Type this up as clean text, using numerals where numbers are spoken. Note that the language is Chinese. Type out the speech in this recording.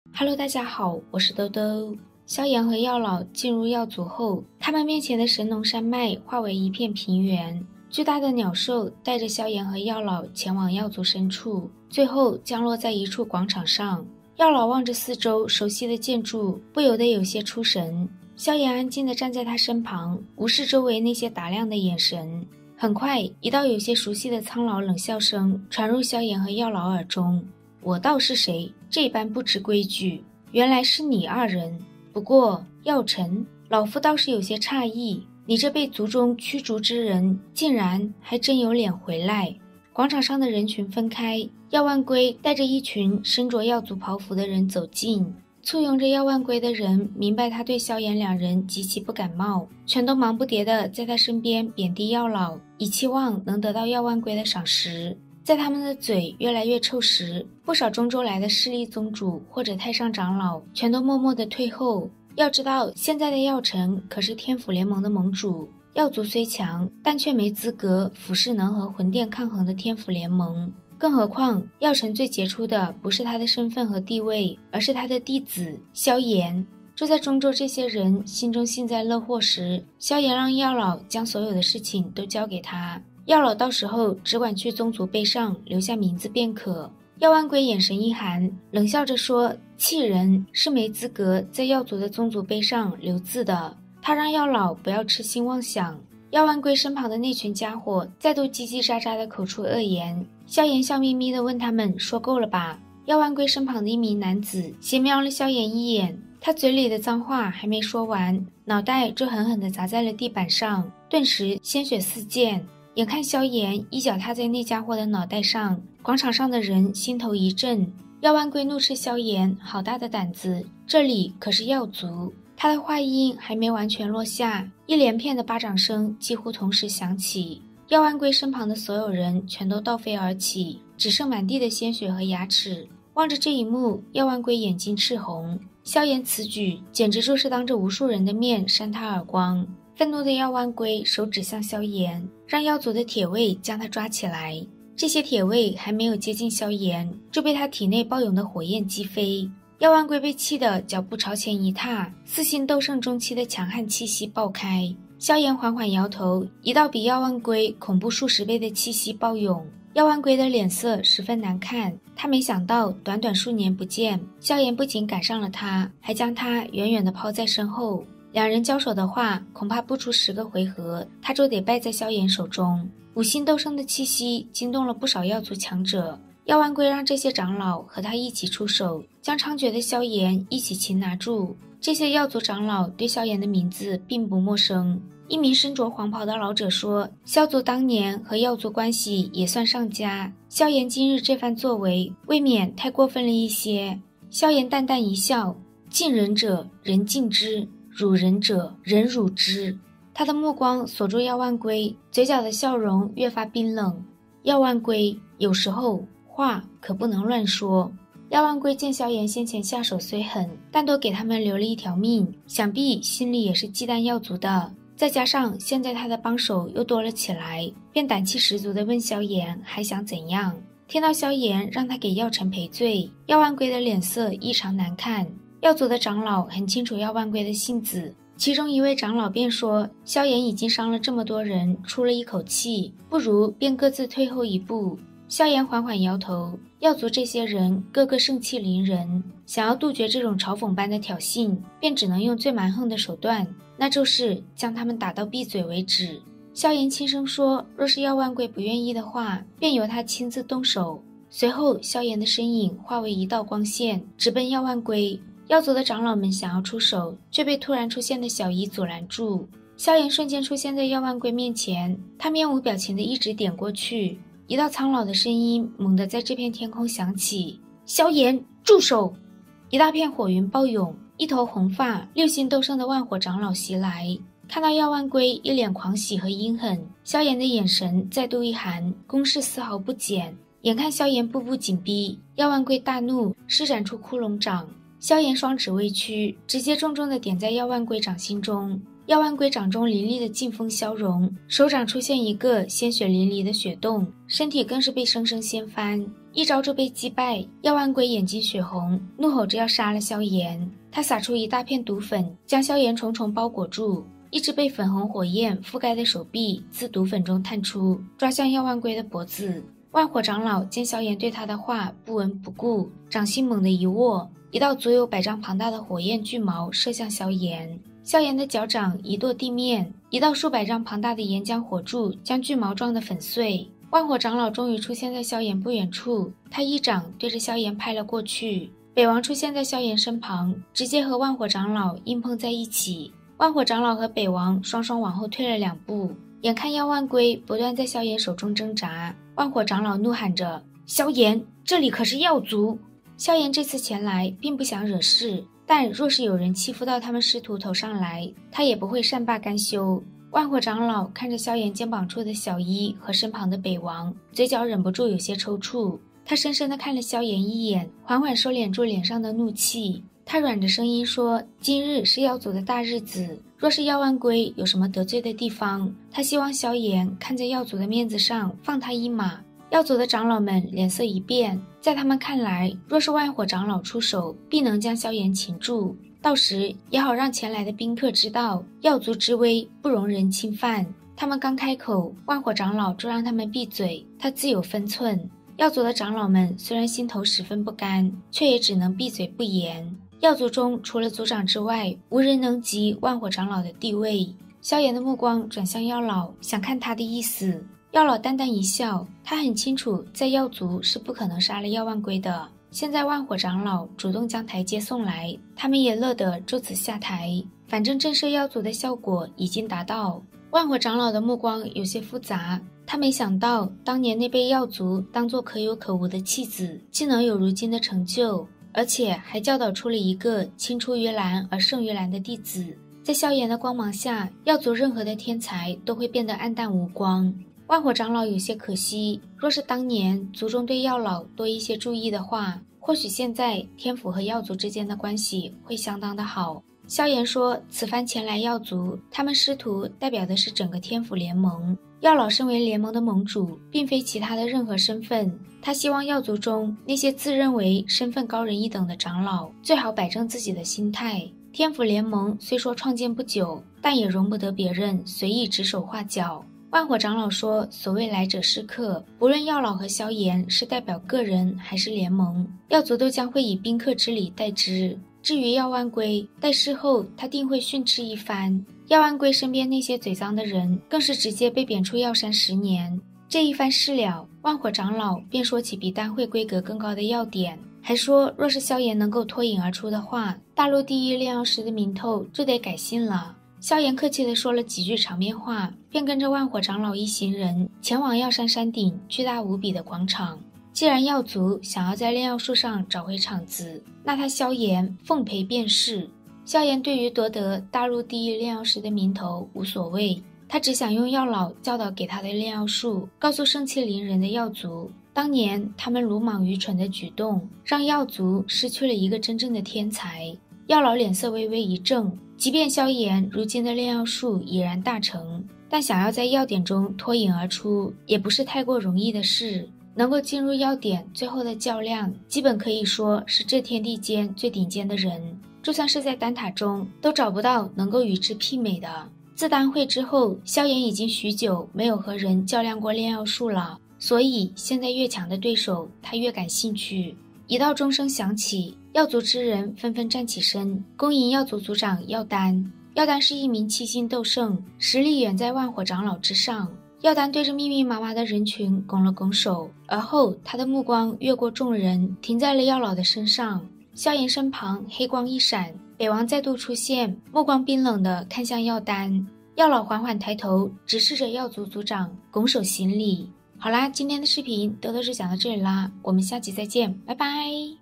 Hello，大家好，我是兜兜。萧炎和药老进入药族后，他们面前的神农山脉化为一片平原，巨大的鸟兽带着萧炎和药老前往药族深处，最后降落在一处广场上。药老望着四周熟悉的建筑，不由得有些出神。萧炎安静地站在他身旁，无视周围那些打量的眼神。很快，一道有些熟悉的苍老冷笑声传入萧炎和药老耳中。我道是谁？这般不知规矩，原来是你二人。不过药尘，老夫倒是有些诧异，你这被族中驱逐之人，竟然还真有脸回来。广场上的人群分开，药万归带着一群身着药族袍服的人走近。簇拥着药万归的人明白他对萧炎两人极其不感冒，全都忙不迭地在他身边贬低药老，以期望能得到药万归的赏识。在他们的嘴越来越臭时，不少中州来的势力宗主或者太上长老全都默默地退后。要知道，现在的药尘可是天府联盟的盟主，药族虽强，但却没资格俯视能和魂殿抗衡的天府联盟。更何况，药尘最杰出的不是他的身份和地位，而是他的弟子萧炎。就在中州这些人心中幸灾乐祸时，萧炎让药老将所有的事情都交给他。药老到时候只管去宗族碑上留下名字便可。药万归眼神一寒，冷笑着说：弃人是没资格在药族的宗族碑上留字的。他让药老不要痴心妄想。药万归身旁的那群家伙再度叽叽喳喳地口出恶言。萧炎笑眯眯地问他们：说够了吧？药万归身旁的一名男子斜瞄了萧炎一眼，他嘴里的脏话还没说完，脑袋就狠狠地砸在了地板上，顿时鲜血四溅。眼看萧炎一脚踏在那家伙的脑袋上，广场上的人心头一震。药万归怒斥萧炎好大的胆子，这里可是药族。他的话音还没完全落下，一连片的巴掌声几乎同时响起。药万归身旁的所有人全都倒飞而起，只剩满地的鲜血和牙齿。望着这一幕，药万归眼睛赤红。萧炎此举简直就是当着无数人的面扇他耳光。愤怒的药万归手指向萧炎，让药族的铁卫将他抓起来。这些铁卫还没有接近萧炎，就被他体内暴涌的火焰击飞。药万归被气得脚步朝前一踏，四星斗圣中期的强悍气息爆开。萧炎缓缓摇头，一道比药万归恐怖数十倍的气息暴涌。药万归的脸色十分难看，他没想到短短数年不见，萧炎不仅赶上了他，还将他远远地抛在身后。两人交手的话，恐怕不出10个回合，他就得败在萧炎手中。5星斗圣的气息惊动了不少药族强者，药万归让这些长老和他一起出手，将猖獗的萧炎一起擒拿住。这些药族长老对萧炎的名字并不陌生。一名身着黄袍的老者说，萧族当年和药族关系也算上佳，萧炎今日这番作为未免太过分了一些。萧炎淡淡一笑，敬人者人敬之，辱人者人辱之。他的目光锁住药万归，嘴角的笑容越发冰冷。药万归，有时候话可不能乱说。药万归见萧炎先前下手虽狠，但都给他们留了一条命，想必心里也是忌惮药族的。再加上现在他的帮手又多了起来，便胆气十足地问萧炎还想怎样。听到萧炎让他给药尘赔罪，药万归的脸色异常难看。药族的长老很清楚药万归的性子，其中一位长老便说，萧炎已经伤了这么多人，出了一口气，不如便各自退后一步。萧炎缓缓摇头，药族这些人个个盛气凌人，想要杜绝这种嘲讽般的挑衅，便只能用最蛮横的手段，那就是将他们打到闭嘴为止。萧炎轻声说，若是药万归不愿意的话，便由他亲自动手。随后萧炎的身影化为一道光线，直奔药万归。药族的长老们想要出手，却被突然出现的小医阻拦住。萧炎瞬间出现在药万归面前，他面无表情地一直点过去。一道苍老的声音猛地在这片天空响起，萧炎住手！一大片火云暴涌，一头红发6星斗圣的万火长老袭来。看到药万归一脸狂喜和阴狠，萧炎的眼神再度一寒，攻势丝毫不减。眼看萧炎步步紧逼，药万归大怒，施展出骷髅掌。萧炎双指微屈，直接重重地点在药万归掌心中。药丸龟掌中凌厉的劲风消融，手掌出现一个鲜血淋漓的血洞，身体更是被生生掀翻，一招就被击败。药丸龟眼睛血红，怒吼着要杀了萧炎。他撒出一大片毒粉，将萧炎重重包裹住。一只被粉红火焰覆盖的手臂自毒粉中探出，抓向药丸龟的脖子。万火长老见萧炎对他的话不闻不顾，掌心猛地一握，一道足有100丈庞大的火焰巨矛射向萧炎。萧炎的脚掌一跺地面，一道数百丈庞大的岩浆火柱将巨矛撞得粉碎。万火长老终于出现在萧炎不远处，他一掌对着萧炎拍了过去。北王出现在萧炎身旁，直接和万火长老硬碰在一起。万火长老和北王双双往后退了2步，眼看药丸龟不断在萧炎手中挣扎，万火长老怒喊着：萧炎，这里可是药族！萧炎这次前来并不想惹事，但若是有人欺负到他们师徒头上来，他也不会善罢甘休。万火长老看着萧炎肩膀处的小一和身旁的北王，嘴角忍不住有些抽搐。他深深地看了萧炎一眼，缓缓收敛住脸上的怒气。他软着声音说：今日是药族的大日子，若是药丸龟有什么得罪的地方，他希望萧炎看在药族的面子上放他一马。药族的长老们脸色一变，在他们看来，若是万火长老出手，必能将萧炎擒住，到时也好让前来的宾客知道药族之威不容人侵犯。他们刚开口，万火长老就让他们闭嘴，他自有分寸。药族的长老们虽然心头十分不甘，却也只能闭嘴不言。药族中除了族长之外，无人能及万火长老的地位。萧炎的目光转向药老，想看他的意思。药老淡淡一笑，他很清楚在药族是不可能杀了药丸龟的。现在万火长老主动将台阶送来，他们也乐得就此下台，反正震慑药族的效果已经达到。万火长老的目光有些复杂，他没想到当年那被药族当作可有可无的弃子，竟能有如今的成就，而且还教导出了一个青出于蓝而胜于蓝的弟子。在萧炎的光芒下，药族任何的天才都会变得暗淡无光。万火长老有些可惜，若是当年族中对药老多一些注意的话，或许现在天府和药族之间的关系会相当的好。萧炎说，此番前来药族，他们师徒代表的是整个天府联盟。药老身为联盟的盟主，并非其他的任何身份，他希望药族中那些自认为身份高人一等的长老，最好摆正自己的心态。天府联盟虽说创建不久，但也容不得别人随意指手画脚。万火长老说，所谓来者是客，不论药老和萧炎是代表个人还是联盟，药族都将会以宾客之礼待之。至于药丸龟，待事后他定会训斥一番。药丸龟身边那些嘴脏的人更是直接被贬出药山10年。这一番事了，万火长老便说起比丹会规格更高的要点，还说若是萧炎能够脱颖而出的话，大陆第一炼药师的名头就得改姓了。萧炎客气地说了几句场面话，便跟着万火长老一行人前往药山山顶巨大无比的广场。既然药族想要在炼药术上找回场子，那他萧炎奉陪便是。萧炎对于夺得大陆第一炼药师的名头无所谓，他只想用药老教导给他的炼药术，告诉盛气凌人的药族，当年他们鲁莽愚蠢的举动，让药族失去了一个真正的天才。药老脸色微微一正，即便萧炎如今的炼药术已然大成，但想要在药典中脱颖而出，也不是太过容易的事。能够进入药典最后的较量，基本可以说是这天地间最顶尖的人，就算是在丹塔中都找不到能够与之媲美的。自丹会之后，萧炎已经许久没有和人较量过炼药术了，所以现在越强的对手他越感兴趣。一道钟声响起，药族之人纷纷站起身，恭迎药族族长药丹。药丹是一名七星斗圣，实力远在万火长老之上。药丹对着密密麻麻的人群拱了拱手，而后他的目光越过众人，停在了药老的身上。萧炎身旁黑光一闪，北王再度出现，目光冰冷地看向药丹。药老缓缓抬头，直视着药族族长，拱手行礼。好啦，今天的视频豆豆就讲到这里啦，我们下集再见，拜拜。